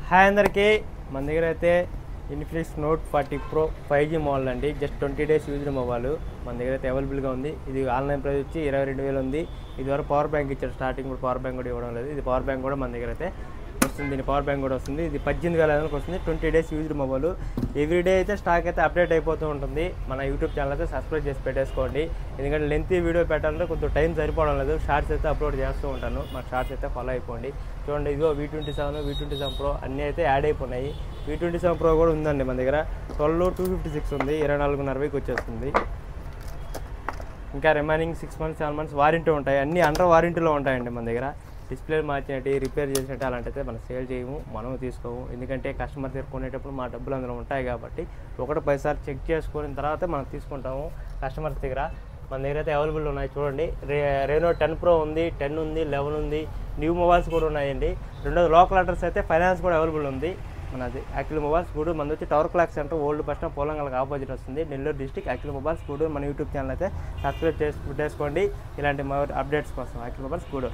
Hi అందరికీ మన దగ్గర అయితే Infinix note 40 pro 5G model అండి. జస్ట్ 20 days యూజ్డ్ మొబైల్ మన దగ్గర అయితే అవైలబుల్గా ఉంది. ఇది ఆన్లైన్ ప్రైస్ వచ్చి 22,000 ఉంది. ఇది వరకు పవర్ బ్యాంక్ ఇచ్చారు, స్టార్టింగ్ కూడా పవర్ బ్యాంక్ కూడా ఇవ్వడం లేదు. ఇది పవర్ బ్యాంక్ కూడా మన దగ్గర అయితే వస్తుంది, దీని పవర్ బ్యాంక్ కూడా వస్తుంది. ఇది 18,000 వస్తుంది. 20 days యూజ్డ్ మొబైల్. ఎవ్రీడే అయితే స్టాక్ అయితే అప్డేట్ అయిపోతూ ఉంటుంది. మన యూట్యూబ్ ఛానల్ అయితే సబ్స్క్రైబ్ చేసి పెట్టేసుకోండి. ఎందుకంటే లెంతీ వీడియో పెట్టాలంటే కొంచెం టైం సరిపోవడం లేదు. షార్ట్స్ అయితే అప్లోడ్ చేస్తూ ఉంటాను, మన షార్ట్స్ అయితే ఫాలో అయిపోండి. చూడండి, ఇదిగో V27 ప్రో అన్నీ అయితే యాడ్ అయిపోయినాయి. V27 ప్రో కూడా ఉందండి మన దగ్గర. 12,256 ఉంది, 24,90కి వచ్చేస్తుంది. ఇంకా రిమైనింగ్ 6 months 7 months వారంటీ ఉంటాయి. అన్నీ అండర్ వారంటీలో ఉంటాయండి మన దగ్గర. డిస్ప్లే మార్చినట్టు, రిపేర్ చేసినట్టు అలాంటితే మనం సేల్ చేయము, మనం తీసుకోము. ఎందుకంటే కస్టమర్ దగ్గర కొనేటప్పుడు మా డబ్బులు అందులో ఉంటాయి కాబట్టి 1-10 చెక్ చేసుకున్న తర్వాత మనం తీసుకుంటాము కస్టమర్స్ దగ్గర. మన దగ్గర అయితే అవైలబుల్ ఉన్నాయి. చూడండి, Reno 10 Pro ఉంది, 10 ఉంది, 11 ఉంది. న్యూ మొబైల్స్ కూడా ఉన్నాయండి. రెండోది లోకల్ అడ్రస్ అయితే ఫైనాన్స్ కూడా అవైలబుల్ ఉంది మనది. యాక్చువల్ మొబైల్స్ కూడా మనది వచ్చి tower clock centre, old bus stand, పోలంగల్కి ఆపోజిట్ వస్తుంది, నెల్లూరు డిస్ట్రిక్ట్. యాక్చువల్ మొబైల్స్ కూడా మన యూట్యూబ్ ఛానల్ అయితే సబ్స్క్రైబ్ చేసుకోండి ఇలాంటి అప్డేట్స్ కోసం. యాక్చువల్ మొబైల్స్ కూడా